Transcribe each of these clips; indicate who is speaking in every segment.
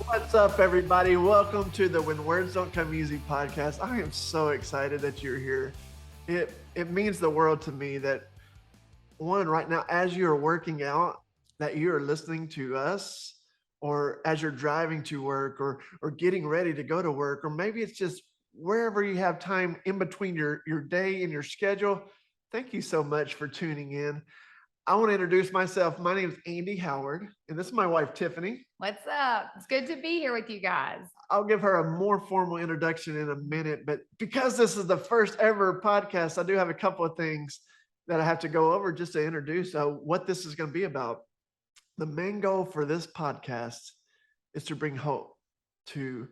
Speaker 1: What's up, everybody? Welcome to the When Words Don't Come Easy podcast. I am so excited that you're here. It means the world to me that, one, right now, as you're working out, that you're listening to us, or as you're driving to work, or getting ready to go to work, or maybe it's just wherever you have time in between your day and your schedule. Thank you so much for tuning in. I want to introduce myself. My name is Andy Howard, and this is my wife, Tiffany.
Speaker 2: What's up? It's good to be here with you guys.
Speaker 1: I'll give her a more formal introduction in a minute, but because this is the first ever podcast, I do have a couple of things that I have to go over just to introduce what this is going to be about. The main goal for this podcast is to bring hope to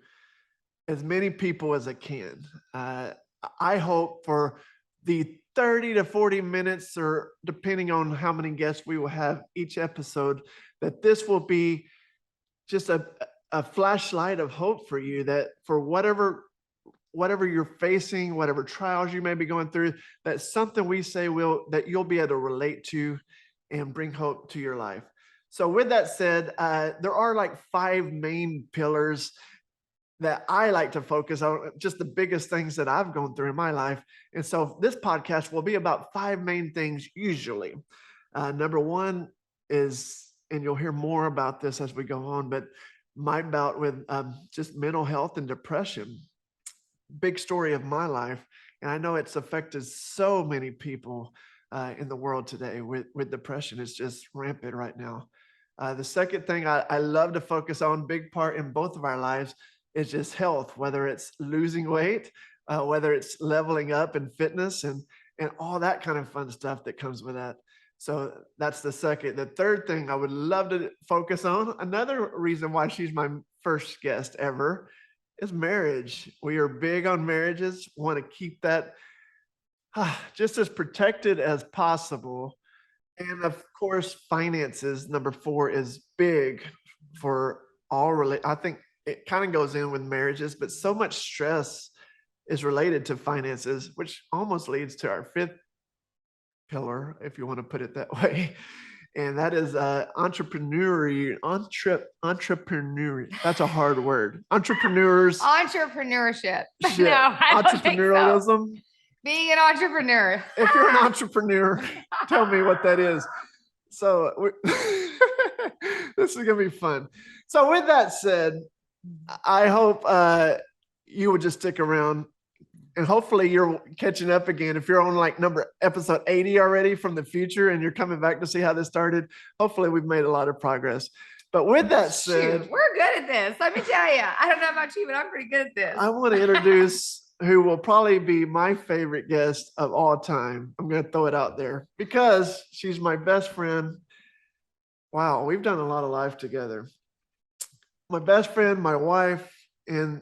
Speaker 1: as many people as I can. I hope for the 30 to 40 minutes, or depending on how many guests we will have each episode, that this will be just a flashlight of hope for you, that for whatever you're facing, whatever trials you may be going through, that's something we say that you'll be able to relate to and bring hope to your life. So with that said, there are like 5 main pillars that I like to focus on, just the biggest things that I've gone through in my life. And so this podcast will be about 5 main things usually. Number one is, and you'll hear more about this as we go on, but my bout with just mental health and depression. Big story of my life. And I know it's affected so many people in the world today with depression. It's just rampant right now. The second thing I love to focus on, big part in both of our lives, is just health, whether it's losing weight, whether it's leveling up in fitness and all that kind of fun stuff that comes with that. So that's the second. The third thing I would love to focus on, another reason why she's my first guest ever, is marriage. We are big on marriages, want to keep that just as protected as possible. And of course, finances, number 4, is big for all. I think it kind of goes in with marriages, but so much stress is related to finances, which almost leads to our 5th pillar, if you want to put it that way. And that is entrepreneurial. That's a hard word. Entrepreneurs.
Speaker 2: Entrepreneurship.
Speaker 1: Shit.
Speaker 2: No, I don't think so.
Speaker 1: Entrepreneurialism.
Speaker 2: Being an entrepreneur.
Speaker 1: If you're an entrepreneur, tell me what that is. So this is going to be fun. So with that said, I hope you would just stick around, and hopefully you're catching up again. If you're on like episode 80 already from the future and you're coming back to see how this started, hopefully we've made a lot of progress. But with that said,
Speaker 2: Shoot, we're good at this. Let me tell you, I don't know about you, but I'm pretty good at this.
Speaker 1: I want to introduce who will probably be my favorite guest of all time. I'm going to throw it out there because she's my best friend. Wow, we've done a lot of life together. My best friend, my wife, and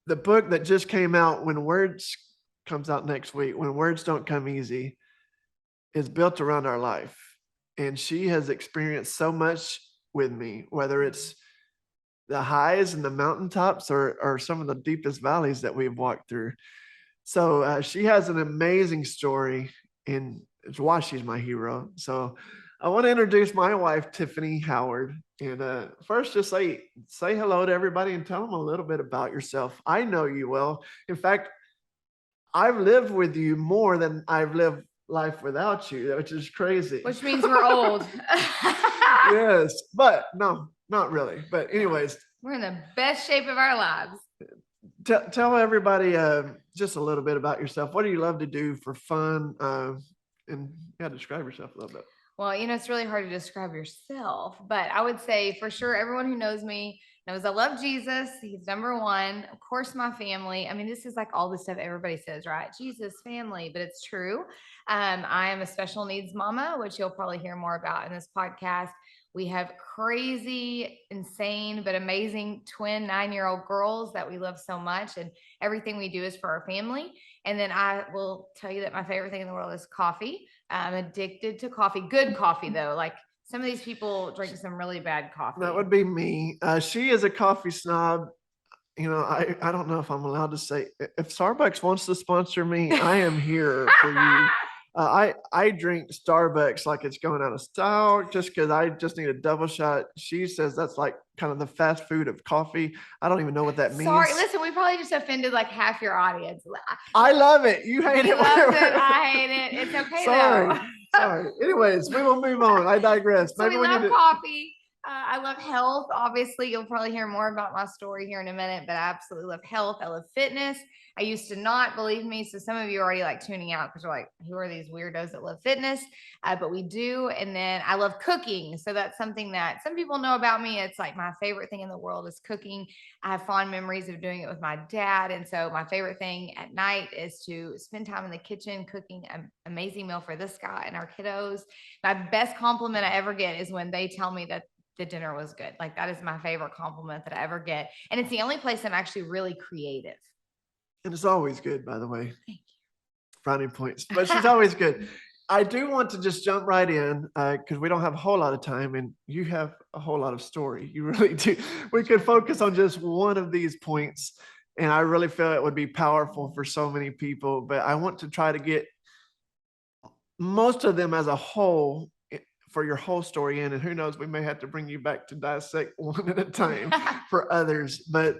Speaker 1: the book that just came out, When Words comes out next week, When Words Don't Come Easy, is built around our life. And she has experienced so much with me, whether it's the highs and the mountaintops or some of the deepest valleys that we've walked through. So she has an amazing story, and it's why she's my hero. So I want to introduce my wife, Tiffany Howard. And first, just say hello to everybody and tell them a little bit about yourself. I know you well. In fact, I've lived with you more than I've lived life without you, which is crazy.
Speaker 2: Which means we're old.
Speaker 1: Yes, but no, not really. But anyways,
Speaker 2: we're in the best shape of our lives.
Speaker 1: Tell everybody just a little bit about yourself. What do you love to do for fun? And describe yourself a little bit.
Speaker 2: Well, it's really hard to describe yourself, but I would say for sure everyone who knows me knows I love Jesus. He's number one. Of course, my family. I mean, this is like all the stuff everybody says, right? Jesus, family, but it's true. I am a special needs mama, which you'll probably hear more about in this podcast. We have crazy, insane, but amazing twin 9-year-old girls that we love so much. And everything we do is for our family. And then I will tell you that my favorite thing in the world is coffee. I'm addicted to coffee. Good coffee, though. Like some of these people drink some really bad coffee.
Speaker 1: That would be me. She is a coffee snob. I don't know if I'm allowed to say, if Starbucks wants to sponsor me, I am here for you. I drink Starbucks like it's going out of style just because I just need a double shot. She says that's like kind of the fast food of coffee. I don't even know what that
Speaker 2: Sorry,
Speaker 1: means.
Speaker 2: listen, we probably just offended like half your audience.
Speaker 1: I love it. You hate
Speaker 2: He
Speaker 1: it.
Speaker 2: loves it. I hate it. It's okay
Speaker 1: Sorry.
Speaker 2: though.
Speaker 1: Sorry. Anyways, we will move on. I digress.
Speaker 2: So
Speaker 1: Maybe
Speaker 2: we
Speaker 1: we need
Speaker 2: love
Speaker 1: to.
Speaker 2: coffee. I love health. Obviously, you'll probably hear more about my story here in a minute, but I absolutely love health. I love fitness. I used to not believe me. So some of you are already like tuning out because you're like, who are these weirdos that love fitness? But we do. And then I love cooking. So that's something that some people know about me. It's like my favorite thing in the world is cooking. I have fond memories of doing it with my dad. And so my favorite thing at night is to spend time in the kitchen cooking an amazing meal for this guy and our kiddos. My best compliment I ever get is when they tell me that the dinner was good. Like that is my favorite compliment that I ever get. And it's the only place I'm actually really creative.
Speaker 1: And it's always good, by the way. Brownie points, but she's always good. I do want to just jump right in because we don't have a whole lot of time and you have a whole lot of story. You really do. We could focus on just one of these points. And I really feel it would be powerful for so many people, but I want to try to get most of them as a whole for your whole story in. And who knows, we may have to bring you back to dissect one at a time for others. But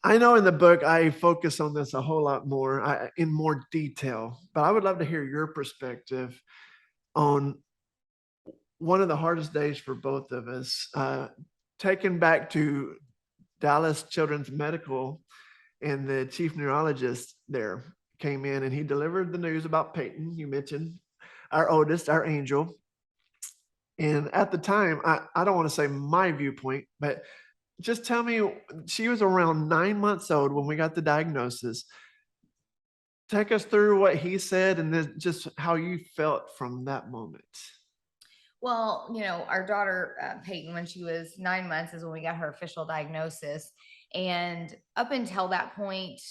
Speaker 1: I know in the book I focus on this a whole lot more in more detail, but I would love to hear your perspective on one of the hardest days for both of us. Taken back to Dallas Children's Medical, and the chief neurologist there came in and he delivered the news about Peyton. You mentioned our oldest, our angel. And at the time, I don't want to say my viewpoint, but just tell me, she was around 9 months old when we got the diagnosis. Take us through what he said and then just how you felt from that moment.
Speaker 2: Well, our daughter, Peyton, when she was 9 months is when we got her official diagnosis. And up until that point,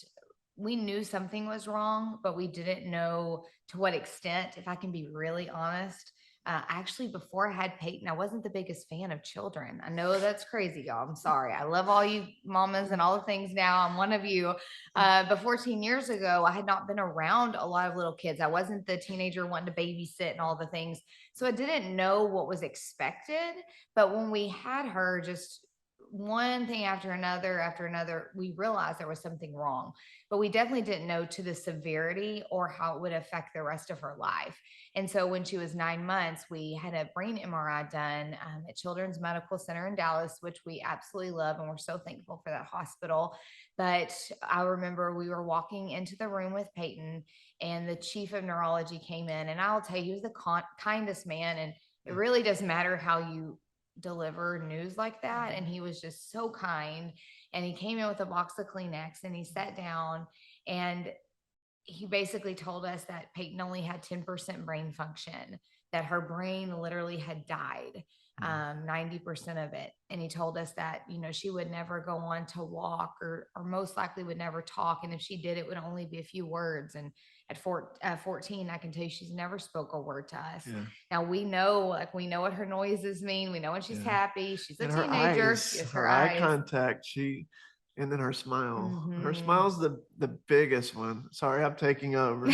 Speaker 2: we knew something was wrong, but we didn't know to what extent, if I can be really honest. Actually, before I had Peyton, I wasn't the biggest fan of children. I know that's crazy, y'all. I'm sorry. I love all you mamas and all the things now. I'm one of you. But 14 years ago, I had not been around a lot of little kids. I wasn't the teenager wanting to babysit and all the things. So I didn't know what was expected. But when we had her, just one thing after another, we realized there was something wrong, but we definitely didn't know to the severity or how it would affect the rest of her life. And so when she was 9 months, we had a brain MRI done at Children's Medical Center in Dallas, which we absolutely love. And we're so thankful for that hospital. But I remember we were walking into the room with Peyton and the chief of neurology came in, and I'll tell you, he was the kindest man. And it really doesn't matter how you deliver news like that. And he was just so kind. And he came in with a box of Kleenex and he sat down and he basically told us that Peyton only had 10% brain function, that her brain literally had died, 90% of it. And he told us that, she would never go on to walk or most likely would never talk. And if she did, it would only be a few words. And at 14, I can tell you she's never spoke a word to us. Yeah. Now we know what her noises mean. We know when she's happy. She's a teenager.
Speaker 1: Yes, her eye contact. And then her smile. Her smile's the biggest one. Sorry, I'm taking over.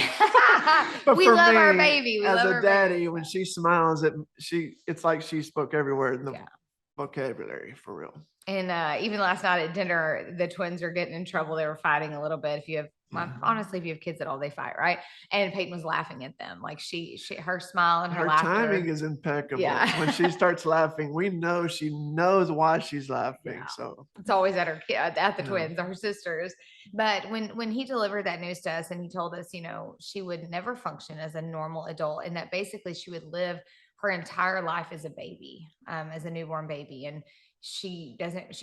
Speaker 1: But
Speaker 2: we love our baby. We
Speaker 1: as
Speaker 2: love
Speaker 1: a
Speaker 2: our
Speaker 1: daddy,
Speaker 2: baby.
Speaker 1: when she smiles, it's like she spoke every word in the vocabulary for real.
Speaker 2: And even last night at dinner, the twins are getting in trouble. They were fighting a little bit. Honestly, if you have kids at all, they fight, right? And Peyton was laughing at them. Like her smile and her laughter.
Speaker 1: Timing is impeccable. Yeah. When she starts laughing, we know she knows why she's laughing. Yeah. So
Speaker 2: it's always at the twins, her sisters. But when he delivered that news to us and he told us, she would never function as a normal adult, and that basically she would live her entire life as a baby, as a newborn baby. And she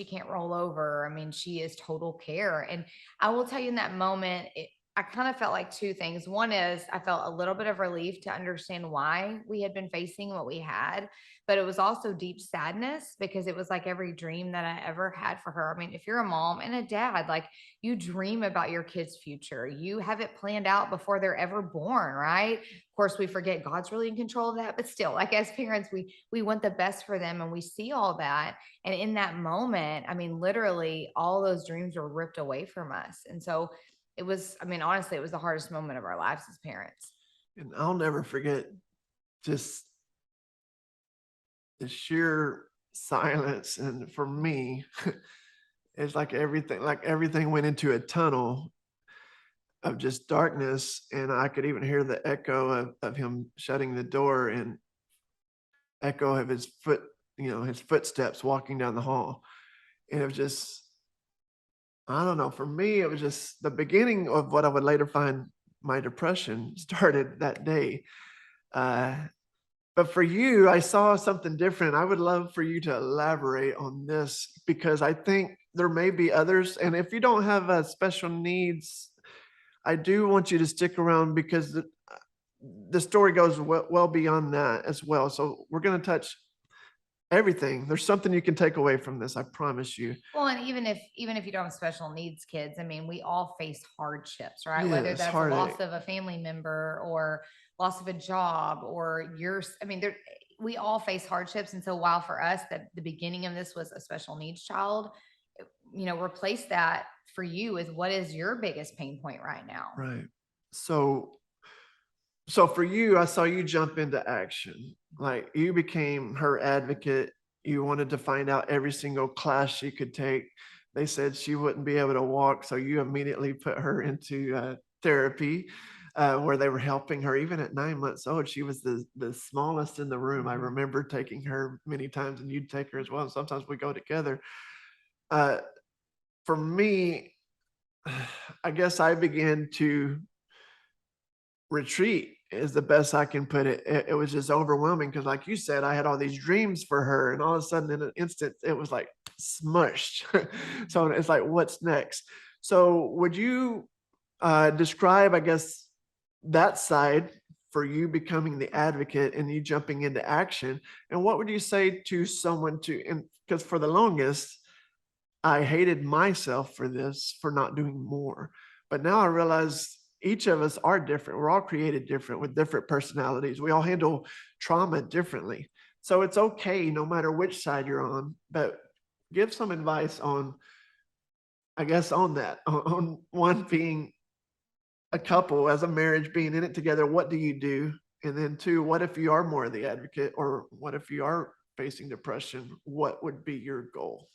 Speaker 2: can't roll over. I mean, she is total care. And I will tell you, in that moment, I kind of felt like two things. One is I felt a little bit of relief to understand why we had been facing what we had, but it was also deep sadness because it was like every dream that I ever had for her. I mean, if you're a mom and a dad, like you dream about your kids' future, you have it planned out before they're ever born, right? Of course, we forget God's really in control of that, but still, like as parents, we want the best for them and we see all that. And in that moment, I mean, literally all those dreams were ripped away from us. And so it was, I mean, honestly, it was the hardest moment of our lives as parents.
Speaker 1: And I'll never forget just the sheer silence. And for me, it's like everything went into a tunnel of just darkness. And I could even hear the echo of him shutting the door and echo of his his footsteps walking down the hall. And it was just, I don't know, for me, it was just the beginning of what I would later find my depression started that day. Uh, but for you, I saw something different. I would love for you to elaborate on this because I think there may be others. And if you don't have special needs, I do want you to stick around because the story goes well beyond that as well. So we're going to touch everything. There's something you can take away from this. I promise you.
Speaker 2: Well, and even if you don't have special needs kids, I mean, we all face hardships, right? Whether
Speaker 1: Yes,
Speaker 2: that's a loss
Speaker 1: heartache.
Speaker 2: of a family member or loss of a job or I mean, we all face hardships. And so while for us that the beginning of this was a special needs child, replace that for you with what is your biggest pain point right now?
Speaker 1: Right. So so for you, I saw you jump into action. Like you became her advocate. You wanted to find out every single class she could take. They said she wouldn't be able to walk, so you immediately put her into therapy, where they were helping her. Even at 9 months old, she was the smallest in the room. I remember taking her many times, and you'd take her as well. Sometimes we go together. Uh, for me, I guess I began to retreat is the best I can put it. It was just overwhelming because, like you said, I had all these dreams for her, and all of a sudden, in an instant, it was like smushed. So it's like, what's next? So, would you describe, I guess, that side for you becoming the advocate and you jumping into action? And what would you say to someone to? And because for the longest, I hated myself for this, for not doing more. But now I realize each of us are different. We're all created different with different personalities. We all handle trauma differently. So it's okay no matter which side you're on, but give some advice on, I guess, on that, on one being a couple as a marriage, being in it together. What do you do? And then two, what if you are more of the advocate, or what if you are facing depression? What would be your goal?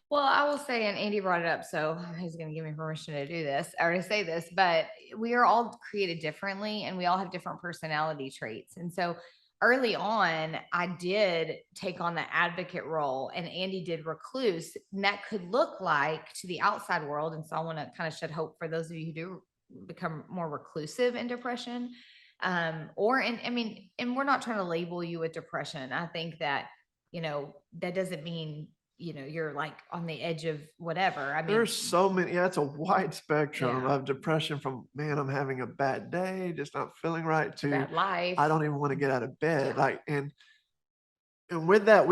Speaker 2: Well, I will say, and Andy brought it up, so he's going to give me permission to do this or to say this, but we are all created differently and we all have different personality traits. And so early on, I did take on the advocate role and Andy did recluse. And that could look like to the outside world. And so I want to kind of shed hope for those of you who do become more reclusive in depression. And we're not trying to label you with depression. I think that, that doesn't mean you're like on the edge of whatever. I mean,
Speaker 1: There's so many. Yeah, it's a wide spectrum
Speaker 2: yeah,
Speaker 1: of depression from, man, I'm having a bad day, just not feeling right,
Speaker 2: it's a
Speaker 1: to
Speaker 2: bad life.
Speaker 1: I don't even want to get out of bed.
Speaker 2: Yeah.
Speaker 1: Like, and with that,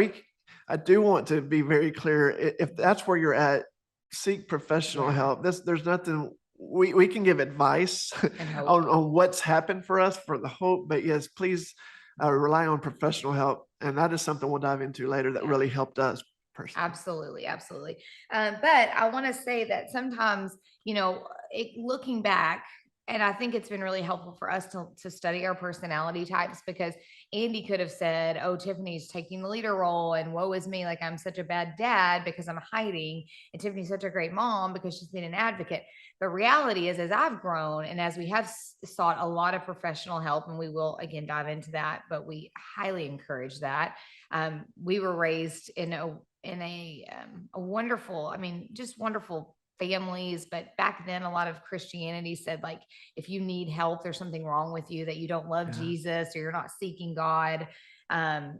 Speaker 1: I do want to be very clear. If that's where you're at, seek professional
Speaker 2: Yeah.
Speaker 1: help. There's nothing we can give advice
Speaker 2: And hope.
Speaker 1: on what's happened for us for the hope, but yes, please rely on professional help. And that is something we'll dive into later that
Speaker 2: Yeah.
Speaker 1: really helped us personally.
Speaker 2: Absolutely, absolutely. But I want to say that sometimes, looking back, and I think it's been really helpful for us to study our personality types because Andy could have said, "Oh, Tiffany's taking the leader role, and woe is me, like I'm such a bad dad because I'm hiding, and Tiffany's such a great mom because she's been an advocate." The reality is, as I've grown and as we have sought a lot of professional help, and we will again dive into that, but we highly encourage that. We were raised in a wonderful, I mean, just wonderful families. But back then, a lot of Christianity said, like, if you need help, there's something wrong with you, that you don't love
Speaker 1: Yeah.
Speaker 2: Jesus or you're not seeking God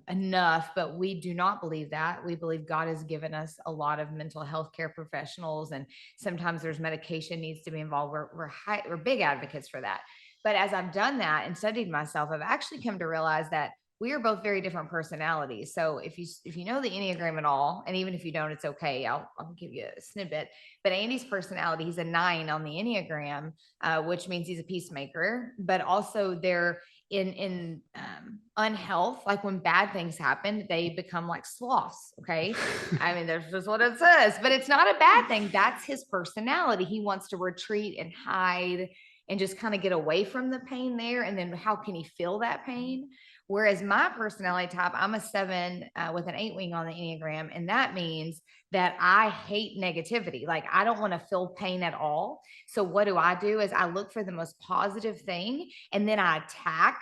Speaker 2: enough. But we do not believe that. We believe God has given us a lot of mental health care professionals, and sometimes there's medication needs to be involved. We're big advocates for that. But as I've done that and studied myself, I've actually come to realize that we are both very different personalities. So if you know the Enneagram at all, and even if you don't, it's okay. I'll give you a snippet. But Andy's personality, he's a 9 on the Enneagram, which means he's a peacemaker. But also they're in unhealth, like when bad things happen, they become like sloths. Okay, I mean that's just what it says, but it's not a bad thing. That's his personality. He wants to retreat and hide and just kind of get away from the pain there. And then how can he feel that pain? Whereas my personality type, I'm a 7 with an 8 wing on the Enneagram. And that means that I hate negativity. Like I don't want to feel pain at all. So what do? Is I look for the most positive thing and then I attack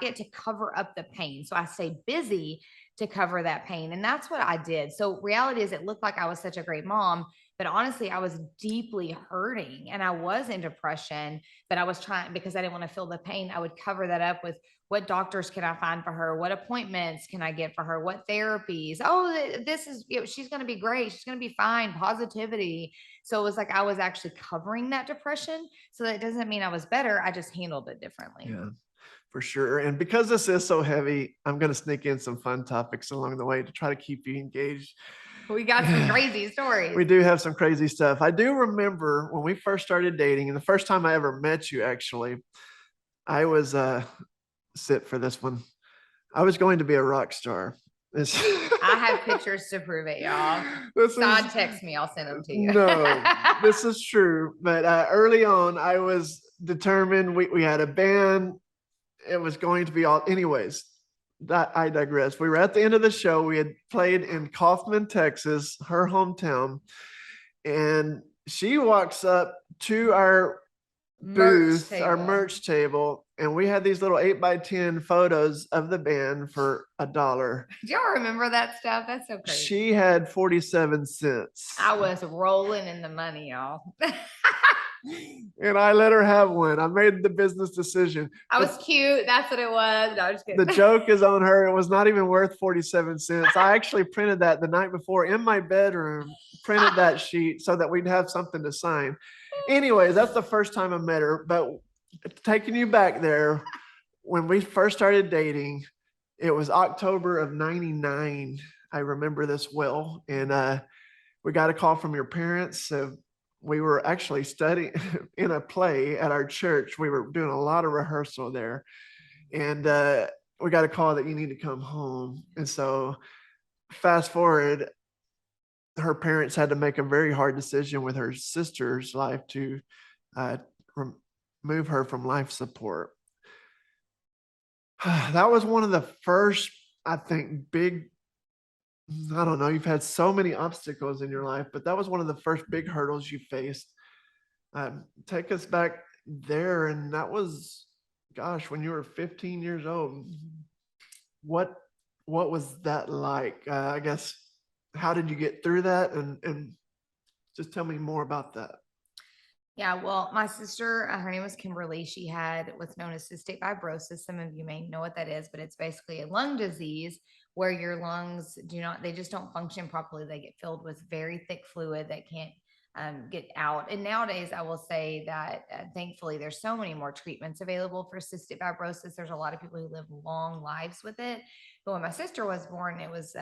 Speaker 2: it to cover up the pain. So I stay busy to cover that pain. And that's what I did. So reality is it looked like I was such a great mom, but honestly, I was deeply hurting and I was in depression, but I was trying because I didn't want to feel the pain. I would cover that up with what doctors can I find for her? What appointments can I get for her? What therapies? Oh, this is, she's going to be great. She's going to be fine. Positivity. So it was like I was actually covering that depression. So that doesn't mean I was better. I just handled it differently.
Speaker 1: Yeah, for sure. And because this is so heavy, I'm going to sneak in some fun topics along the way to try to keep you engaged.
Speaker 2: We got some crazy stories.
Speaker 1: We do have some crazy stuff. I do remember when we first started dating, and the first time I ever met you, actually, I was sit for this one. I was going to be a rock star.
Speaker 2: I have pictures to prove it, y'all. Side text me, I'll send them to you.
Speaker 1: No, this is true. But early on, I was determined. We had a band. It was going to be all. Anyways, that I digress. We were at the end of the show. We had played in Kaufman, Texas, her hometown, and she walks up to our booth, our merch table, and we had these little 8x10 photos of the band for $1.
Speaker 2: Do y'all remember that stuff? That's so crazy.
Speaker 1: She had 47 cents.
Speaker 2: I was rolling in the money, y'all.
Speaker 1: And I let her have one. I made the business decision.
Speaker 2: I was cute. That's what it was. No, just kidding.
Speaker 1: The joke is on her. It was not even worth 47 cents. I actually printed that the night before in my bedroom, printed that sheet so that we'd have something to sign. Anyways, that's the first time I met her. But taking you back there, when we first started dating, it was October of 99. I remember this well. And we got a call from your parents. So we were actually studying in a play at our church. We were doing a lot of rehearsal there. And we got a call that you need to come home. And so fast forward, her parents had to make a very hard decision with her sister's life to remove her from life support. That was one of the first, I think, big, I don't know, you've had so many obstacles in your life, but that was one of the first big hurdles you faced. Take us back there. And that was, gosh, when you were 15 years old. What was that like? I guess, how did you get through that? And just tell me more about that.
Speaker 2: Yeah, well, my sister, her name was Kimberly. She had what's known as cystic fibrosis. Some of you may know what that is, but it's basically a lung disease where your lungs they just don't function properly. They get filled with very thick fluid that can't get out. And nowadays, I will say that thankfully, there's so many more treatments available for cystic fibrosis. There's a lot of people who live long lives with it. But when my sister was born, it was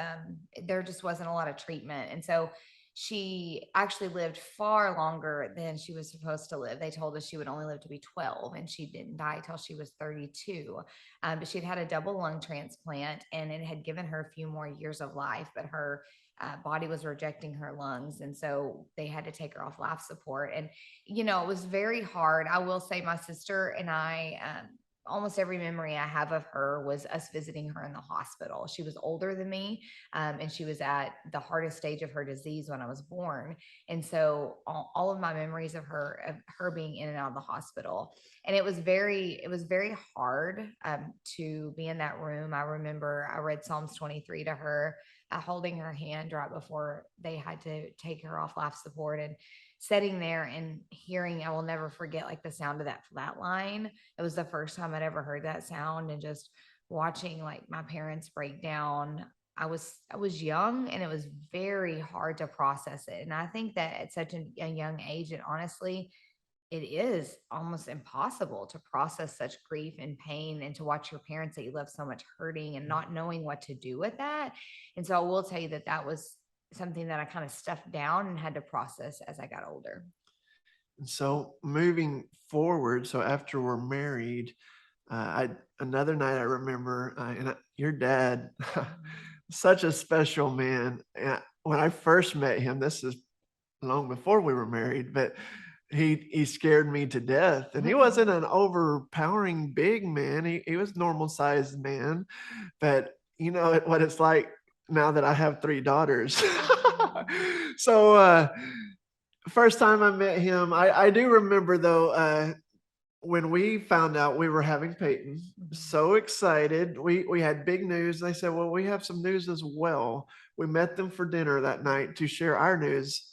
Speaker 2: there just wasn't a lot of treatment. And so she actually lived far longer than she was supposed to live. They told us she would only live to be 12, and she didn't die till she was 32. But she'd had a double lung transplant, and it had given her a few more years of life, but her body was rejecting her lungs. And so they had to take her off life support. And, it was very hard. I will say my sister and I, almost every memory I have of her was us visiting her in the hospital. She was older than me, and she was at the hardest stage of her disease when I was born. And so all of my memories of her being in and out of the hospital. And it was very hard to be in that room. I remember I read Psalms 23 to her, holding her hand right before they had to take her off life support, and sitting there and hearing, I will never forget, like the sound of that flat line. It was the first time I'd ever heard that sound, and just watching like my parents break down. I was young, and it was very hard to process it. And I think that at such a young age, and honestly, it is almost impossible to process such grief and pain, and to watch your parents that you love so much hurting and not knowing what to do with that. And so I will tell you that was something that I kind of stuffed down and had to process as I got older.
Speaker 1: And so moving forward, so after we're married, another night I remember, and your dad, such a special man. When I first met him, this is long before we were married, but he scared me to death. And he wasn't an overpowering big man. He was normal sized man. But you know what it's like now that I have three daughters. So first time I met him, I do remember though, when we found out we were having Peyton, so excited. We had big news. They said, well, we have some news as well. We met them for dinner that night to share our news,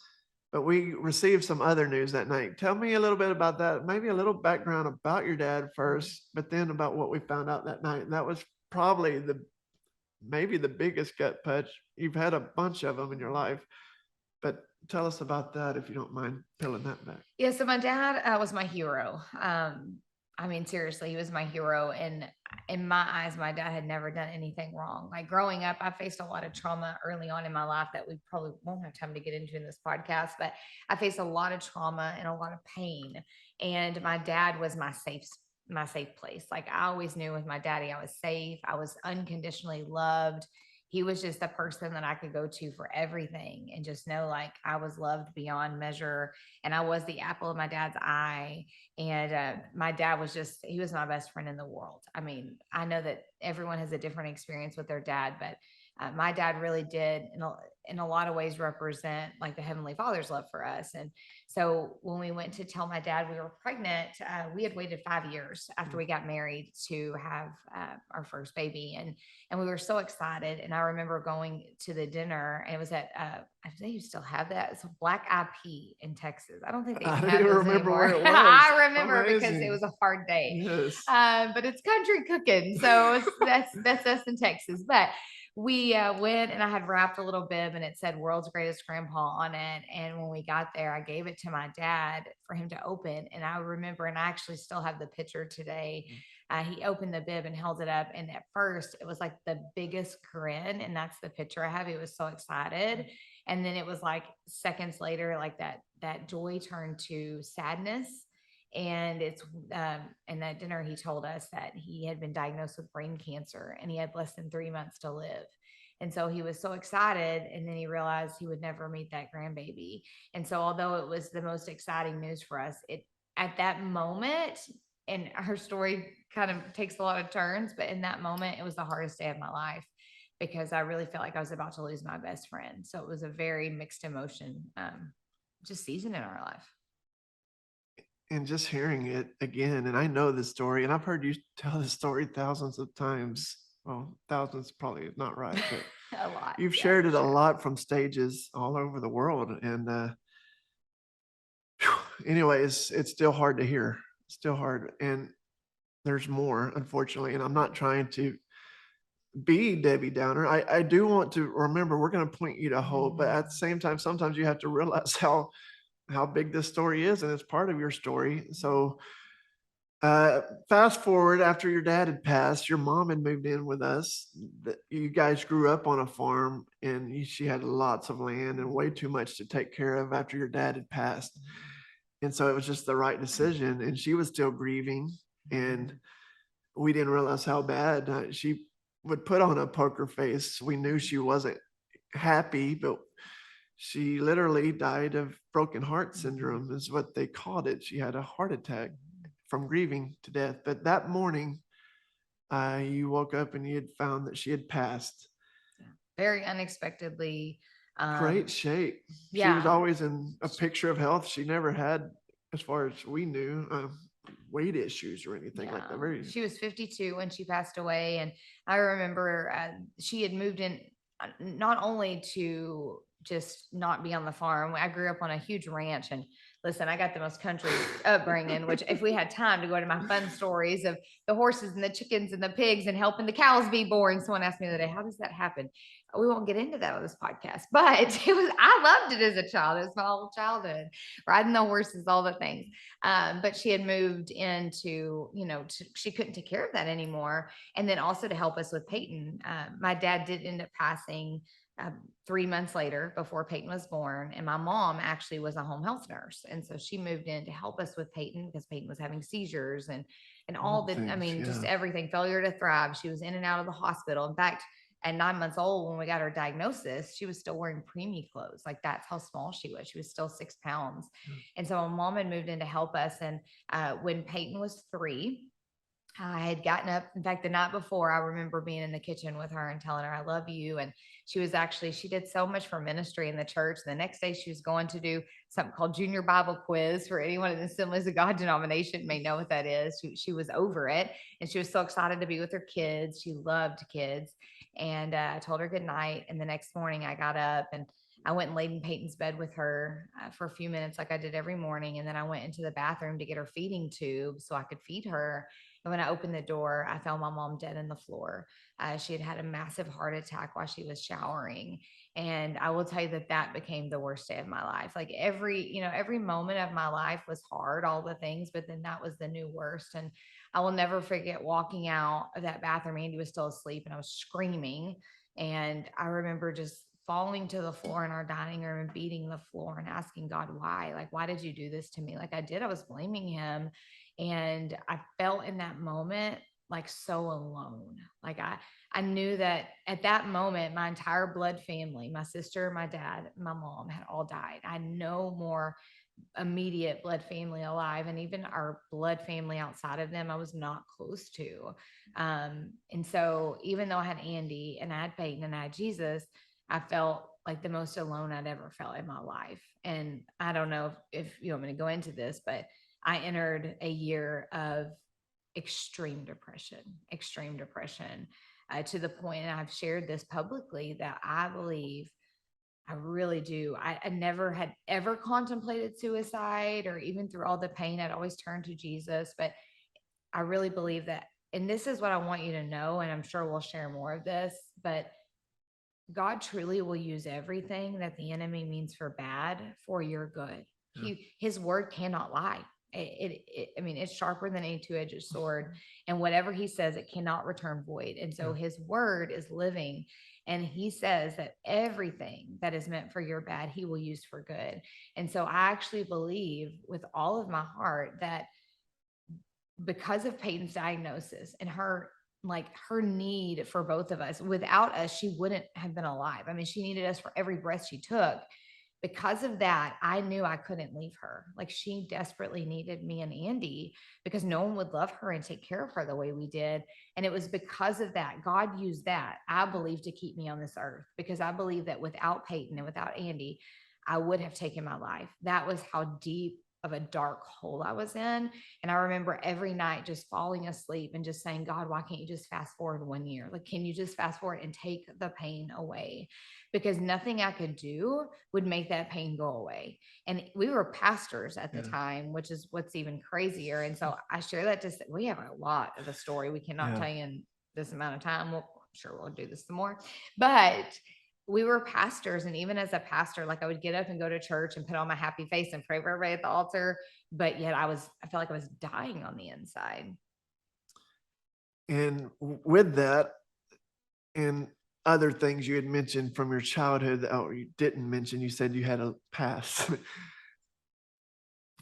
Speaker 1: but we received some other news that night. Tell me a little bit about that. Maybe a little background about your dad first, but then about what we found out that night. And that was probably maybe the biggest gut punch. You've had a bunch of them in your life, but tell us about that if you don't mind peeling that back.
Speaker 2: Yeah, so my dad was my hero. I mean, seriously, he was my hero. And in my eyes, my dad had never done anything wrong. Like growing up, I faced a lot of trauma early on in my life that we probably won't have time to get into in this podcast, but I faced a lot of trauma and a lot of pain. And my dad was my safe place. Like I always knew with my daddy, I was safe. I was unconditionally loved. He was just the person that I could go to for everything and just know like I was loved beyond measure, and I was the apple of my dad's eye. And my dad was he was my best friend in the world. I mean, I know that everyone has a different experience with their dad, but my dad really did in a lot of ways represent like the Heavenly Father's love for us. And so when we went to tell my dad we were pregnant, we had waited 5 years after we got married to have our first baby. And we were so excited. And I remember going to the dinner, and it was at, I think you still have that. It's a Black Eyed Pea in Texas. I don't think they
Speaker 1: I
Speaker 2: even
Speaker 1: don't
Speaker 2: have
Speaker 1: even
Speaker 2: those
Speaker 1: remember
Speaker 2: anymore.
Speaker 1: where it was.
Speaker 2: I remember because it
Speaker 1: Amazing.
Speaker 2: was a hard day.
Speaker 1: Yes.
Speaker 2: But it's country cooking. So that's us in Texas. But we went, and I had wrapped a little bib and it said world's greatest grandpa on it. And when we got there, I gave it to my dad for him to open. And I remember, and I actually still have the picture today. He opened the bib and held it up. And at first it was like the biggest grin. And that's the picture I have. He was so excited. And then it was like seconds later, like that joy turned to sadness. And in that dinner, he told us that he had been diagnosed with brain cancer and he had less than 3 months to live. And so he was so excited. And then he realized he would never meet that grandbaby. And so, although it was the most exciting news for us, it at that moment, and her story kind of takes a lot of turns, but in that moment, it was the hardest day of my life because I really felt like I was about to lose my best friend. So it was a very mixed emotion, just season in our life.
Speaker 1: And just hearing it again, and I know this story, and I've heard you tell this story thousands of times. Well, thousands probably is not right, but
Speaker 2: A lot.
Speaker 1: you've
Speaker 2: Yeah,
Speaker 1: shared
Speaker 2: for
Speaker 1: it a
Speaker 2: sure.
Speaker 1: lot from stages all over the world. And anyways, it's still hard to hear. Still hard. And there's more, unfortunately. And I'm not trying to be Debbie Downer. I do want to remember we're going to point you to hope, but at the same time, sometimes you have to realize how big this story is, and it's part of your story. So fast forward after your dad had passed, your mom had moved in with us. You guys grew up on a farm, and she had lots of land and way too much to take care of after your dad had passed. And so it was just the right decision. And she was still grieving, and we didn't realize how bad she would put on a poker face. We knew she wasn't happy, but she literally died of broken heart syndrome, is what they called it. She had a heart attack from grieving to death. But that morning, you woke up and you had found that she had passed.
Speaker 2: Very unexpectedly.
Speaker 1: Great shape. She was
Speaker 2: Yeah.
Speaker 1: always in a picture of health. She never had, as far as we knew, weight issues or anything like that. Very.
Speaker 2: She was 52 when she passed away. And I remember she had moved in not only to just not be on the farm. I grew up on a huge ranch, and listen, I got the most country upbringing, which if we had time to go to my fun stories of the horses and the chickens and the pigs and helping the cows be born. Someone asked me the other day, how does that happen? We won't get into that on this podcast, but I loved it as a child. It was my whole childhood, riding the horses, all the things. But she had moved into, she couldn't take care of that anymore. And then also to help us with Peyton, my dad did end up passing 3 months later before Peyton was born. And my mom actually was a home health nurse. And so she moved in to help us with Peyton because Peyton was having seizures and all the,
Speaker 1: Things,
Speaker 2: I mean, just
Speaker 1: yeah.
Speaker 2: everything, failure to thrive. She was in and out of the hospital. In fact, At 9 months old, when we got her diagnosis, she was still wearing preemie clothes. Like that's how small she was. She was still 6 pounds. And so my mom had moved in to help us. And when Peyton was 3, I had gotten up. In fact, the night before, I remember being in the kitchen with her and telling her, I love you. And she did so much for ministry in the church. The next day, she was going to do something called Junior Bible Quiz. For anyone in the Assemblies of God denomination may know what that is. She was over it, and she was so excited to be with her kids. She loved kids. And I told her good night. And the next morning, I got up and I went and laid in Peyton's bed with her for a few minutes, like I did every morning. And then I went into the bathroom to get her feeding tube so I could feed her. And when I opened the door, I found my mom dead in the floor. She had had a massive heart attack while she was showering. And I will tell you that that became the worst day of my life. Like every moment of my life was hard, all the things, but then that was the new worst. And I will never forget walking out of that bathroom. Andy was still asleep and I was screaming. And I remember just falling to the floor in our dining room and beating the floor and asking God, why? Like, why did you do this to me? Like I did, I was blaming him. And I felt in that moment like so alone. Like I knew that at that moment, my entire blood family, my sister, my dad, my mom had all died. I had no more immediate blood family alive, and even our blood family outside of them I was not close to. And so even though I had Andy and I had Peyton and I had Jesus, I felt like the most alone I'd ever felt in my life. And I don't know if you want me to go into this, but I entered a year of extreme depression, to the point, and I've shared this publicly, that I believe, I really do. I never had ever contemplated suicide, or even through all the pain, I'd always turned to Jesus. But I really believe that, and this is what I want you to know, and I'm sure we'll share more of this, but God truly will use everything that the enemy means for bad for your good. His word cannot lie. I mean, it's sharper than any two-edged sword, and whatever he says, it cannot return void. And so his word is living, and he says that everything that is meant for your bad, he will use for good. And so I actually believe with all of my heart that because of Peyton's diagnosis and her need for both of us, without us, she wouldn't have been alive. I mean, she needed us for every breath she took. Because of that, I knew I couldn't leave her. Like she desperately needed me and Andy, because no one would love her and take care of her the way we did. And it was because of that, God used that, I believe, to keep me on this earth, because I believe that without Peyton and without Andy, I would have taken my life. That was how deep of a dark hole I was in. And I remember every night just falling asleep and just saying, God, why can't you just fast forward 1 year? Like, can you just fast forward and take the pain away? Because nothing I could do would make that pain go away. And we were pastors at the time, which is what's even crazier. And so I share that to say, we have a lot of the story we cannot tell you in this amount of time. I'm sure we'll do this some more, but we were pastors. And even as a pastor, like I would get up and go to church and put on my happy face and pray for everybody at the altar. But yet I felt like I was dying on the inside.
Speaker 1: And with that, and other things you had mentioned from your childhood that you didn't mention, you said you had a past.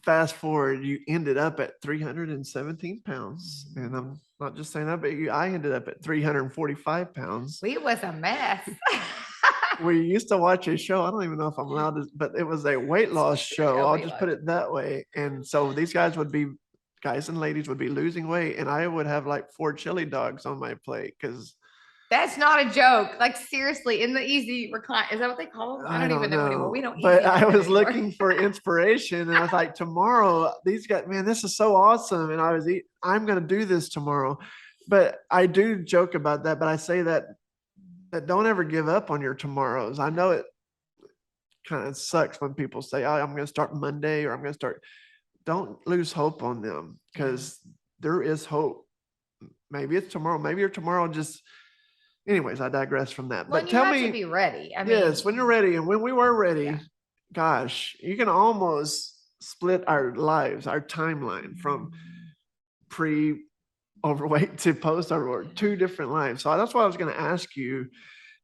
Speaker 1: Fast forward, you ended up at 317 pounds. And I'm not just saying that, but I ended up at 345 pounds.
Speaker 2: It was a mess.
Speaker 1: We used to watch a show. I don't even know if I'm allowed to, but it was a weight loss show. I'll just put it that way. And so these guys and ladies would be losing weight, and I would have like 4 chili dogs on my plate, because
Speaker 2: that's not a joke. Like seriously, in the easy recline, is that what they call them? I don't even know anymore. We don't.
Speaker 1: But I was looking for inspiration, and I was like, tomorrow, these guys, man, this is so awesome. And I'm going to do this tomorrow. But I do joke about that. But I say that don't ever give up on your tomorrows. I know it kind of sucks when people say, I'm going to start Monday, or I'm going to start. Don't lose hope on them, because there is hope. Maybe it's tomorrow. Maybe your tomorrow just. Anyways, I digress from that.
Speaker 2: Well,
Speaker 1: but tell me,
Speaker 2: to be ready. I
Speaker 1: mean, yes, when you're ready, and when we were ready, gosh, you can almost split our lives, our timeline from pre-overweight to post-overweight, 2 different lives. So that's what I was going to ask you.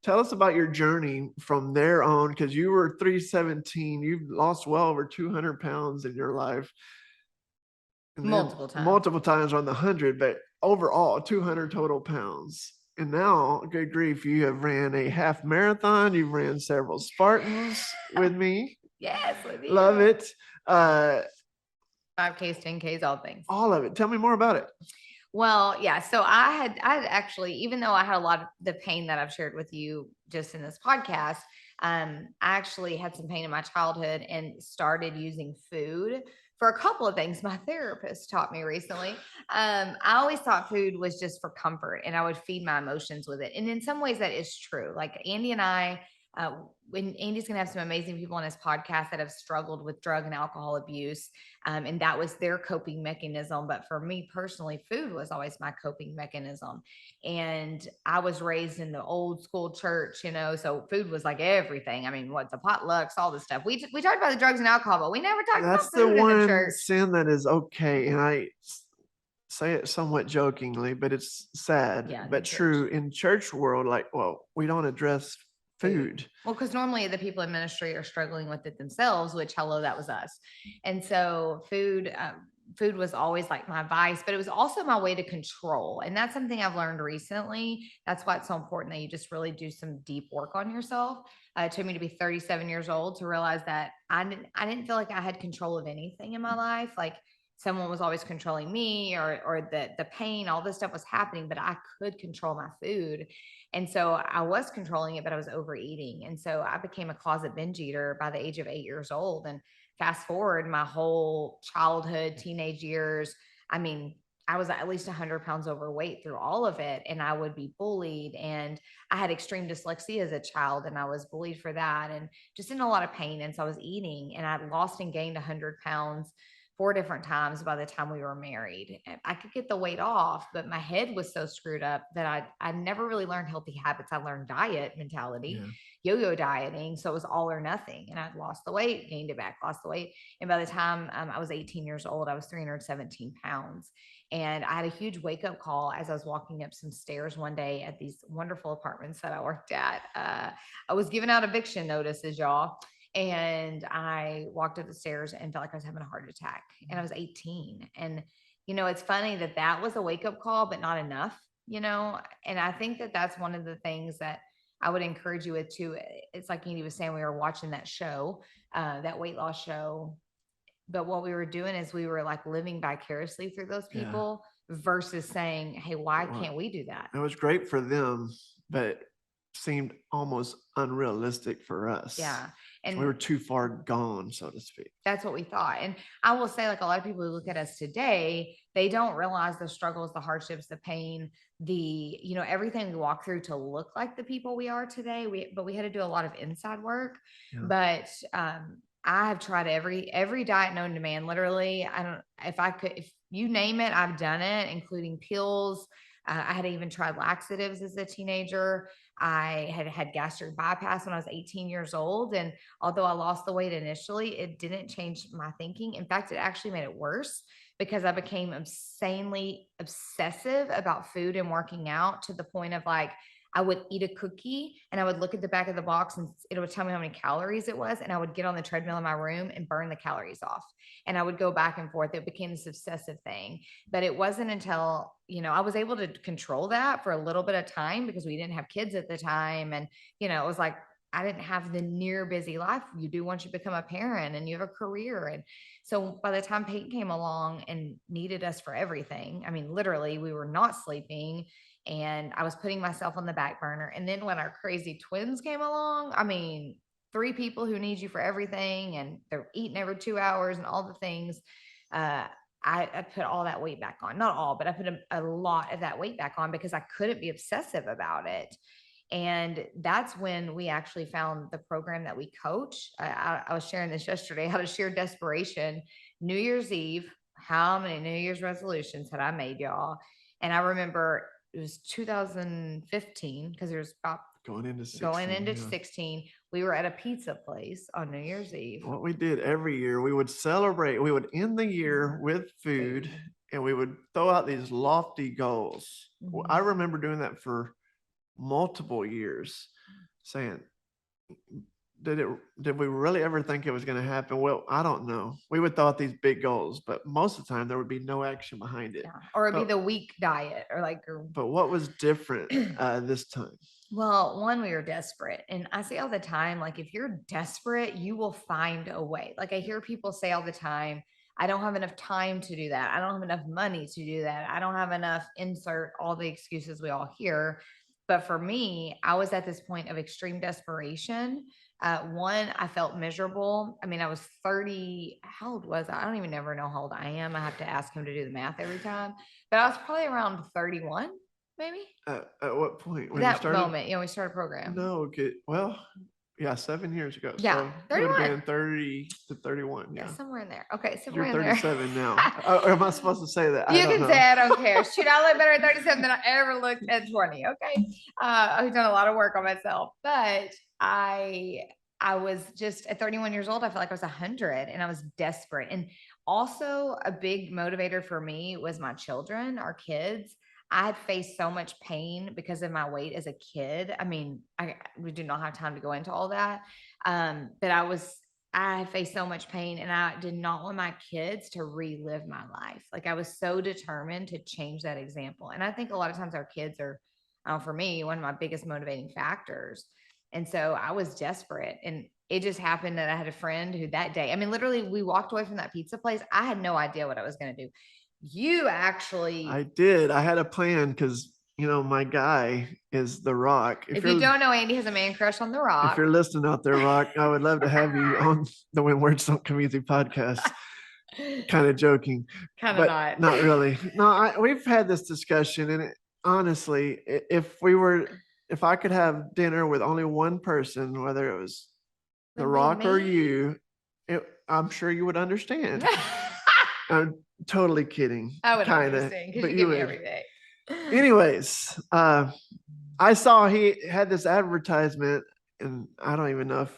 Speaker 1: Tell us about your journey from there on, because you were 317. You've lost well over 200 pounds in your life. And multiple times on the 100, but overall 200 total pounds. And now, good grief, you have ran a half marathon. You've ran several Spartans with me.
Speaker 2: Yes, with you.
Speaker 1: Love it.
Speaker 2: 5Ks, 10Ks, all things.
Speaker 1: All of it. Tell me more about it.
Speaker 2: Well, yeah. So I had actually, even though I had a lot of the pain that I've shared with you just in this podcast, I actually had some pain in my childhood and started using food for a couple of things my therapist taught me recently. I always thought food was just for comfort and I would feed my emotions with it. And in some ways that is true. Like Andy and I, when Andy's going to have some amazing people on his podcast that have struggled with drug and alcohol abuse. And that was their coping mechanism. But for me personally, food was always my coping mechanism. And I was raised in the old school church, so food was like everything. I mean, what the potlucks, all this stuff. We talked about the drugs and alcohol, but we never talked
Speaker 1: That's
Speaker 2: about
Speaker 1: the
Speaker 2: food in the
Speaker 1: one
Speaker 2: church.
Speaker 1: sin that is okay. And I say it somewhat jokingly, but it's sad, but true in church world. Like, well, we don't address food.
Speaker 2: Well, because normally the people in ministry are struggling with it themselves, which hello, that was us. And so food was always like my vice, but it was also my way to control. And that's something I've learned recently. That's why it's so important that you just really do some deep work on yourself. It took me to be 37 years old to realize that I didn't feel like I had control of anything in my life. Like someone was always controlling me or the pain, all this stuff was happening, but I could control my food. And so I was controlling it, but I was overeating. And so I became a closet binge eater by the age of 8 years old. And fast forward my whole childhood, teenage years, I mean, I was at least 100 pounds overweight through all of it. And I would be bullied. And I had extreme dyslexia as a child. And I was bullied for that and just in a lot of pain. And so I was eating and I lost and gained 100 pounds 4 different times by the time we were married. And I could get the weight off, but my head was so screwed up that I never really learned healthy habits. I learned diet mentality, yo-yo dieting. So it was all or nothing. And I'd lost the weight, gained it back, lost the weight. And by the time I was 18 years old, I was 317 pounds. And I had a huge wake up call as I was walking up some stairs one day at these wonderful apartments that I worked at. I was giving out eviction notices, y'all. And I walked up the stairs and felt like I was having a heart attack. And I was 18. And, it's funny that was a wake up call, but not enough, and I think that that's one of the things that I would encourage you with too. It's like Andy was saying, we were watching that show, that weight loss show. But what we were doing is we were like living vicariously through those people versus saying, hey, why can't we do that?
Speaker 1: It was great for them, but seemed almost unrealistic for us.
Speaker 2: Yeah.
Speaker 1: And we were too far gone, so to speak.
Speaker 2: That's what we thought. And I will say, like a lot of people who look at us today, they don't realize the struggles, the hardships, the pain, everything we walk through to look like the people we are today. But we had to do a lot of inside work. Yeah. But I have tried every diet known to man. Literally, if you name it, I've done it, including pills. I had even tried laxatives as a teenager. I had gastric bypass when I was 18 years old. And although I lost the weight initially, it didn't change my thinking. In fact, it actually made it worse because I became insanely obsessive about food and working out to the point of like, I would eat a cookie and I would look at the back of the box and it would tell me how many calories it was. And I would get on the treadmill in my room and burn the calories off. And I would go back and forth. It became this obsessive thing. But it wasn't until, I was able to control that for a little bit of time because we didn't have kids at the time. And, it was like, I didn't have the near busy life you do once you become a parent and you have a career. And so by the time Peyton came along and needed us for everything, I mean, literally we were not sleeping and I was putting myself on the back burner. And then when our crazy twins came along, I mean, 3 people who need you for everything and they're eating every 2 hours and all the things. I put all that weight back on, not all, but I put a lot of that weight back on because I couldn't be obsessive about it. And that's when we actually found the program that we coach. I was sharing this yesterday, how to share desperation. New Year's Eve, how many New Year's resolutions had I made, y'all? And I remember it was 2015 because there's about going into 16. We were at a pizza place on New Year's Eve.
Speaker 1: What we did every year, we would celebrate. We would end the year with food and we would throw out these lofty goals. I remember doing that for multiple years, saying did we really ever think it was going to happen? Well, I don't know. We would thought these big goals, but most of the time there would be no action behind it.
Speaker 2: Yeah. Or it'd be
Speaker 1: But
Speaker 2: the weak diet or like,
Speaker 1: but what was different this time?
Speaker 2: well, one, we were desperate. And I say all the time, like, if you're desperate, you will find a way. Like, I hear people say all the time, I don't have enough time to do that. I don't have enough money to do that. I don't have enough, insert all the excuses we all hear. But for me, I was at this point of extreme desperation. One, I felt miserable. I mean, I was 30. How old was I? I don't even ever know how old I am. I have to ask him to do the math every time. But I was probably around 31, maybe.
Speaker 1: At what point when you
Speaker 2: That
Speaker 1: started?
Speaker 2: moment, we started a program.
Speaker 1: No, okay. Well, yeah, 7 years ago.
Speaker 2: Yeah,
Speaker 1: So it would have
Speaker 2: 31.
Speaker 1: been 30 to 31.
Speaker 2: Yeah,
Speaker 1: Yeah.
Speaker 2: somewhere in there. Okay,
Speaker 1: You're
Speaker 2: somewhere in there.
Speaker 1: 37 now. Or am I supposed to say that? I
Speaker 2: You
Speaker 1: don't
Speaker 2: can
Speaker 1: know.
Speaker 2: say I don't care. Shoot, I look better at 37 than I ever looked at 20. Okay. I've done a lot of work on myself, but I was just at 31 years old, I felt like I was 100 and I was desperate. And also a big motivator for me was my children, our kids. I had faced so much pain because of my weight as a kid. I mean, we do not have time to go into all that. But I had faced so much pain and I did not want my kids to relive my life. Like, I was so determined to change that example. And I think a lot of times our kids are, for me, one of my biggest motivating factors. And so I was desperate. And it just happened that I had a friend who that day, I mean, literally, we walked away from that pizza place. I had no idea what I was going to do. You actually,
Speaker 1: I did. I had a plan because, my guy is The Rock.
Speaker 2: if you don't know, Andy has a man crush on The Rock.
Speaker 1: If you're listening out there, Rock, I would love to have you on the When Words Don't Come Easy podcast. Kind of joking.
Speaker 2: Kind of
Speaker 1: but not really. No, we've had this discussion, and honestly, if I could have dinner with only one person, whether it was The Rock or you, I'm sure you would understand. I'm totally kidding.
Speaker 2: I would
Speaker 1: kinda,
Speaker 2: understand because
Speaker 1: but
Speaker 2: you give me
Speaker 1: would.
Speaker 2: everything.
Speaker 1: Anyways, I saw he had this advertisement, and I don't even know if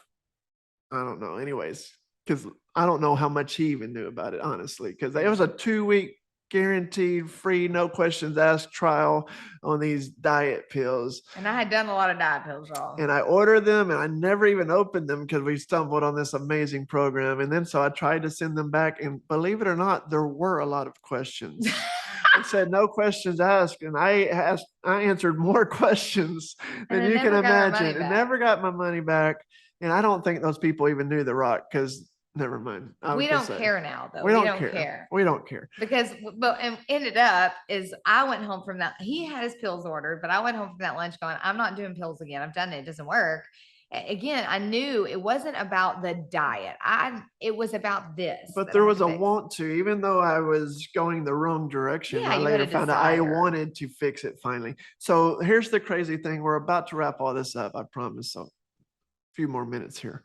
Speaker 1: I don't know. Anyways, because I don't know how much he even knew about it, honestly, because it was a 2-week guaranteed free, no questions asked trial on these diet pills.
Speaker 2: And I had done a lot of diet pills, y'all.
Speaker 1: And I ordered them and I never even opened them because we stumbled on this amazing program. And then so I tried to send them back. And believe it or not, there were a lot of questions. It said no questions asked. And I answered more questions than you can imagine. And never got my money back. And I don't think those people even knew The Rock because never mind.
Speaker 2: We don't care now, though.
Speaker 1: We don't care. We don't care.
Speaker 2: Because, and ended up is I went home from that. He had his pills ordered, but I went home from that lunch going, I'm not doing pills again. I've done it. It doesn't work. Again, I knew it wasn't about the diet. It was about this.
Speaker 1: But there was a want to, even though I was going the wrong direction. I later found out I wanted to fix it finally. So here's the crazy thing. We're about to wrap all this up. I promise. So a few more minutes here.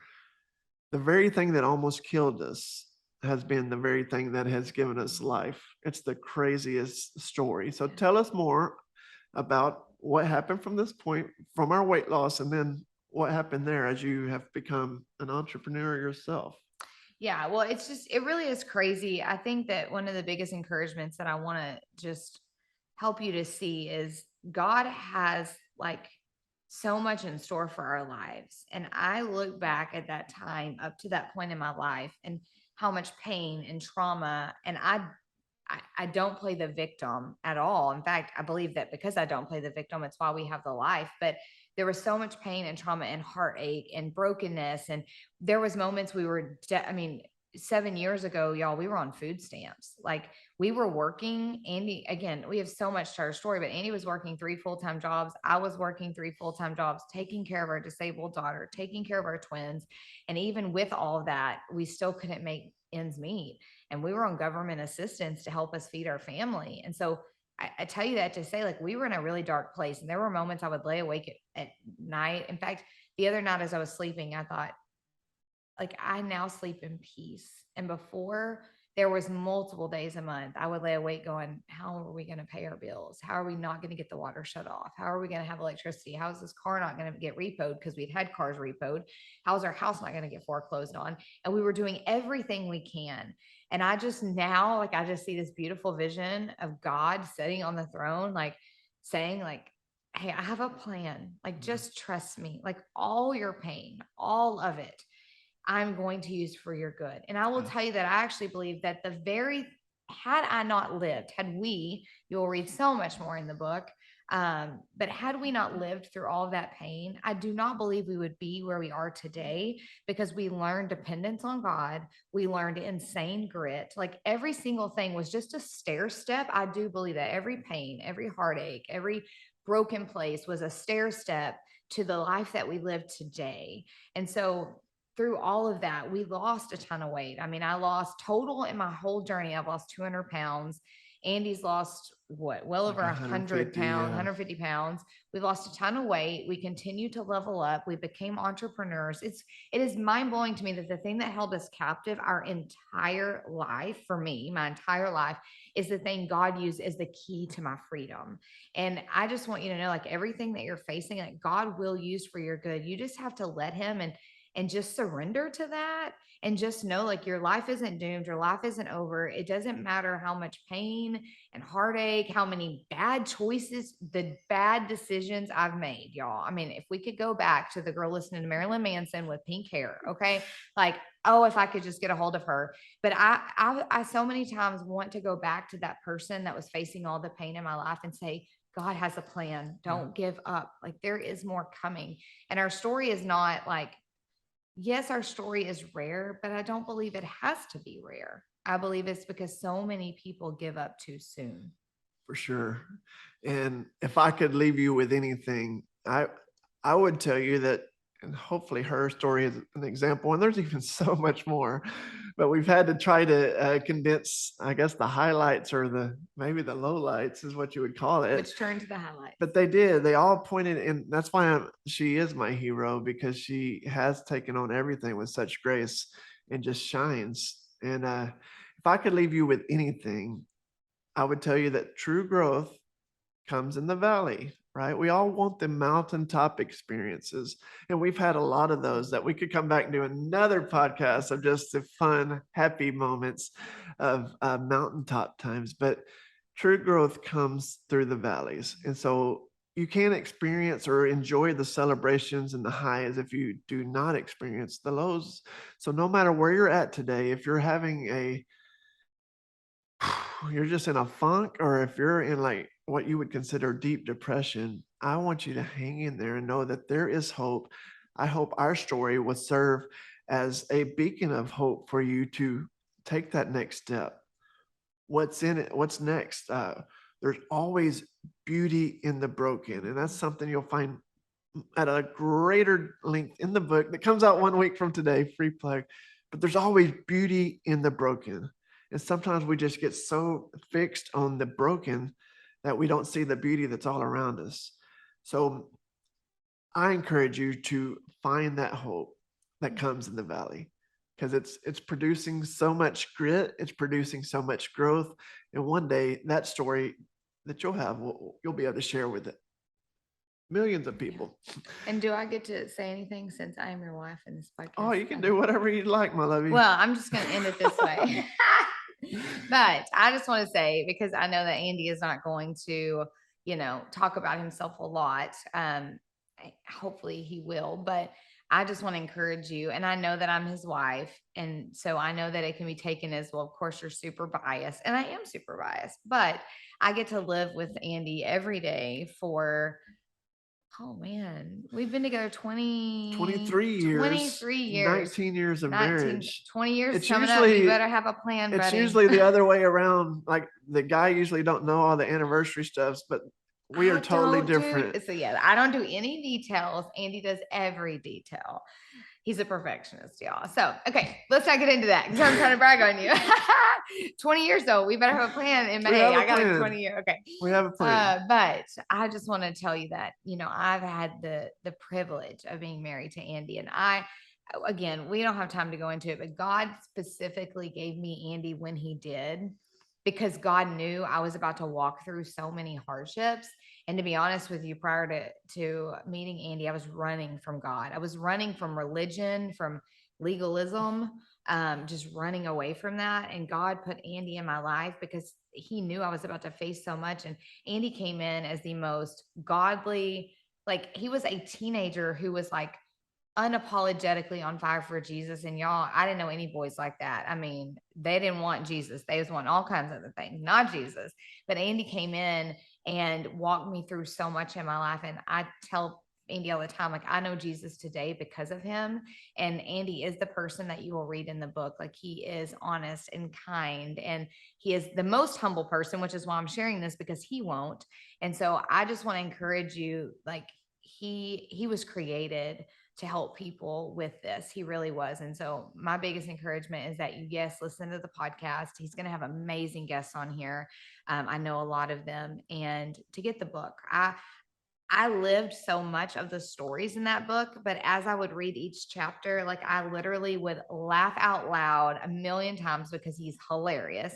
Speaker 1: The very thing that almost killed us has been the very thing that has given us life. It's the craziest story. So tell us more about what happened from this point, from our weight loss, and then what happened there as you have become an entrepreneur yourself.
Speaker 2: Yeah, well, it really is crazy. I think that one of the biggest encouragements that I want to just help you to see is God has like so much in store for our lives. And I look back at that time up to that point in my life and how much pain and trauma. And I don't play the victim at all. In fact, I believe that because I don't play the victim, it's why we have the life. But there was so much pain and trauma and heartache and brokenness. And there was moments we were, 7 years ago, y'all, we were on food stamps. Like, we were working. Andy, again, we have so much to our story, but Andy was working 3 full-time jobs. I was working 3 full-time jobs, taking care of our disabled daughter, taking care of our twins. And even with all of that, we still couldn't make ends meet. And we were on government assistance to help us feed our family. And so I tell you that to say, like, we were in a really dark place. And there were moments I would lay awake at night. In fact, the other night as I was sleeping, I thought, like, I now sleep in peace. And before, there was multiple days a month I would lay awake going, how are we going to pay our bills? How are we not going to get the water shut off? How are we going to have electricity? How is this car not going to get repoed? Because we'd had cars repoed. How's our house not going to get foreclosed on? And we were doing everything we can. And I just now, like, I just see this beautiful vision of God sitting on the throne, like saying, like, hey, I have a plan. Like, just trust me. Like, all your pain, all of it, I'm going to use for your good. And I will
Speaker 1: Yeah.
Speaker 2: tell you that I actually believe that had I not lived, you'll read so much more in the book. But had we not lived through all of that pain, I do not believe we would be where we are today, because we learned dependence on God. We learned insane grit. Like, every single thing was just a stair step. I do believe that every pain, every heartache, every broken place was a stair step to the life that we live today. And so through all of that, we lost a ton of weight. I mean, I lost total in my whole journey, I've lost 200 pounds. Andy's lost what, well
Speaker 1: Like
Speaker 2: over 100
Speaker 1: 150,
Speaker 2: pounds,
Speaker 1: yeah.
Speaker 2: 150 pounds. We lost a ton of weight. We continue to level up. We became entrepreneurs. It is mind blowing to me that the thing that held us captive our entire life, for me, my entire life, is the thing God used as the key to my freedom. And I just want you to know, like, everything that you're facing, like, God will use for your good. You just have to let Him and just surrender to that, and just know, like, your life isn't doomed, your life isn't over. It doesn't matter how much pain and heartache, how many bad choices, the bad decisions I've made, y'all. I mean, if we could go back to the girl listening to Marilyn Manson with pink hair, okay, like, oh, if I could just get a hold of her. But I so many times want to go back to that person that was facing all the pain in my life and say, God has a plan. Don't give up. Like, there is more coming. And our story is not like, yes, our story is rare, but I don't believe it has to be rare. I believe it's because so many people give up too soon.
Speaker 1: For sure. And if I could leave you with anything, I would tell you that, and hopefully her story is an example, and there's even so much more, but we've had to try to condense, I guess, the highlights, or maybe the lowlights is what you would call it.
Speaker 2: Which turn to the highlights.
Speaker 1: But they did. They all pointed, and that's why she is my hero, because she has taken on everything with such grace and just shines. And if I could leave you with anything, I would tell you that true growth comes in the valley, right? We all want the mountaintop experiences. And we've had a lot of those that we could come back and do another podcast of just the fun, happy moments of mountaintop times. But true growth comes through the valleys. And so you can't experience or enjoy the celebrations and the highs if you do not experience the lows. So no matter where you're at today, if you're having you're just in a funk, or if you're in like what you would consider deep depression, I want you to hang in there and know that there is hope. I hope our story will serve as a beacon of hope for you to take that next step. What's in it? What's next? There's always beauty in the broken. And that's something you'll find at a greater length in the book that comes out 1 week from today, free plug. But there's always beauty in the broken. And sometimes we just get so fixed on the broken that we don't see the beauty that's all around us. So I encourage you to find that hope that comes in the valley, because it's producing so much grit, it's producing so much growth, and one day that story that you'll have, you'll be able to share with it millions of people.
Speaker 2: And do I get to say anything, since I am your wife in this podcast?
Speaker 1: Oh, you can do whatever you like, my lovey.
Speaker 2: Well, I'm just going to end it this way. But I just want to say, because I know that Andy is not going to, talk about himself a lot. Hopefully he will, but I just want to encourage you. And I know that I'm his wife. And so I know that it can be taken as, well, of course you're super biased, and I am super biased, but I get to live with Andy every day for, oh man, we've been together
Speaker 1: 23 years,
Speaker 2: 23 years,
Speaker 1: 19 years of
Speaker 2: 19,
Speaker 1: marriage.
Speaker 2: 20 years
Speaker 1: It's
Speaker 2: coming up. You
Speaker 1: usually
Speaker 2: better have a plan,
Speaker 1: it's
Speaker 2: buddy.
Speaker 1: usually the other way around. Like, the guy usually don't know all the anniversary stuffs, but we are totally different.
Speaker 2: So yeah, I don't do any details. Andy does every detail. He's a perfectionist, y'all. So, okay, let's not get into that, because I'm trying to brag on you. 20 years though, we better have a plan in May. I got a 20-year. Okay.
Speaker 1: We have a plan.
Speaker 2: But I just want to tell you that, I've had the privilege of being married to Andy, and again, we don't have time to go into it, but God specifically gave me Andy when he did, because God knew I was about to walk through so many hardships. And to be honest with you, prior to meeting Andy, I was running from God. I was running from religion, from legalism, just running away from that. And God put Andy in my life because he knew I was about to face so much. And Andy came in as the most godly, like he was a teenager who was like unapologetically on fire for Jesus. And y'all, I didn't know any boys like that. I mean, they didn't want Jesus. They was wanting all kinds of other things, not Jesus. But Andy came in and walked me through so much in my life. And I tell Andy all the time, like, I know Jesus today because of him. And Andy is the person that you will read in the book. Like, he is honest and kind, and he is the most humble person, which is why I'm sharing this, because he won't. And so I just want to encourage you, like, he was created to help people with this. He really was. And so my biggest encouragement is that you, yes, listen to the podcast. He's going to have amazing guests on here. I know a lot of them. And to get the book, I lived so much of the stories in that book, but as I would read each chapter, like I literally would laugh out loud a million times because he's hilarious.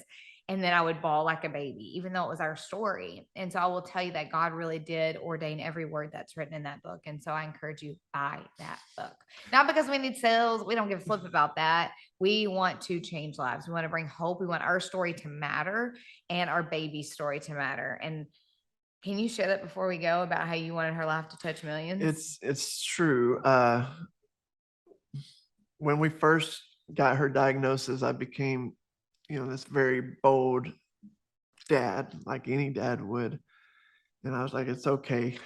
Speaker 2: And then I would bawl like a baby, even though it was our story. And so I will tell you that God really did ordain every word that's written in that book. And so I encourage you, buy that book. Not because we need sales. We don't give a flip about that. We want to change lives. We want to bring hope. We want our story to matter and our baby's story to matter. And can you share that before we go about how you wanted her life to touch millions?
Speaker 1: It's true. When we first got her diagnosis, I became, this very bold dad, like any dad would. And I was like, it's okay.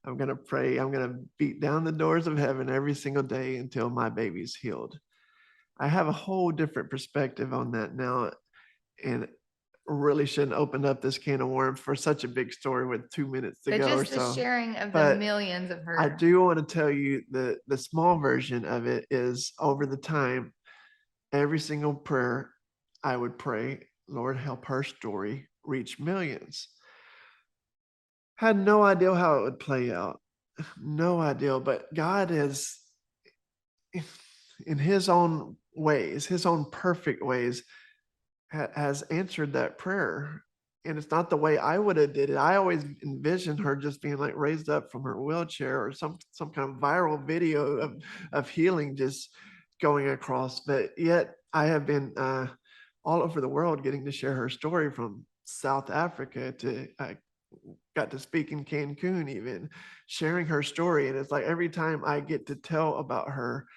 Speaker 1: I'm going to pray. I'm going to beat down the doors of heaven every single day until my baby's healed. I have a whole different perspective on that now. And really shouldn't open up this can of worms for such a big story with 2 minutes to
Speaker 2: But
Speaker 1: go or
Speaker 2: just the
Speaker 1: so.
Speaker 2: sharing of the
Speaker 1: But
Speaker 2: millions of her.
Speaker 1: I do want to tell you the small version of it is, over the time, every single prayer I would pray, Lord, help her story reach millions. Had no idea how it would play out. No idea. But God is, in his own ways, his own perfect ways, has answered that prayer. And it's not the way I would have did it. I always envisioned her just being like raised up from her wheelchair, or some kind of viral video of healing just going across. But yet I have been all over the world getting to share her story, from South Africa to I got to speak in Cancun, even sharing her story. And it's like every time I get to tell about her,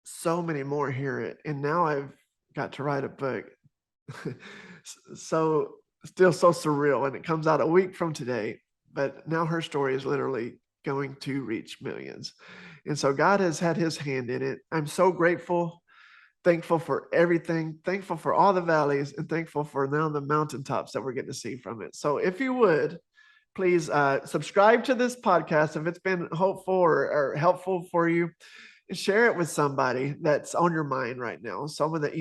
Speaker 1: so many more hear it. And now I've got to write a book. So still so surreal. And it comes out a week from today, but now her story is literally going to reach millions. And so God has had his hand in it. I'm so grateful, thankful for everything, thankful for all the valleys, and thankful for now the mountaintops that we're getting to see from it. So if you would, please subscribe to this podcast if it's been hopeful or helpful for you. Share it with somebody that's on your mind right now, someone that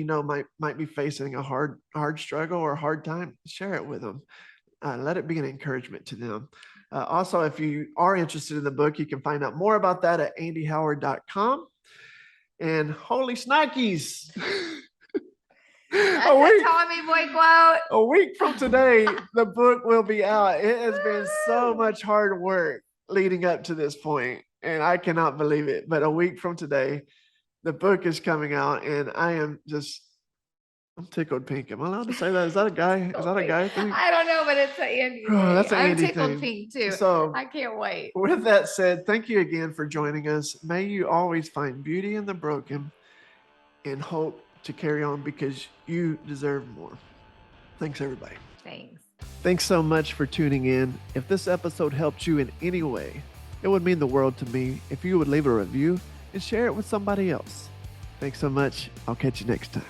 Speaker 1: might be facing a hard struggle or hard time. Share it with them. Let it be an encouragement to them. Also, if you are interested in the book, you can find out more about that at andyhoward.com. And holy snikes!
Speaker 2: That's a Tommy Boy quote.
Speaker 1: A week from today, the book will be out. It has been so much hard work leading up to this point, and I cannot believe it. But a week from today, the book is coming out, and I'm tickled pink. Am I allowed to say that? Is that a guy? Is that a guy thing?
Speaker 2: I don't know, but it's an Andy thing.
Speaker 1: That's an Andy
Speaker 2: I'm tickled
Speaker 1: thing.
Speaker 2: pink too.
Speaker 1: So
Speaker 2: I can't wait.
Speaker 1: With that said, thank you again for joining us. May you always find beauty in the broken and hope to carry on, because you deserve more. Thanks, everybody. Thanks so much for tuning in. If this episode helped you in any way, it would mean the world to me if you would leave a review and share it with somebody else. Thanks so much. I'll catch you next time.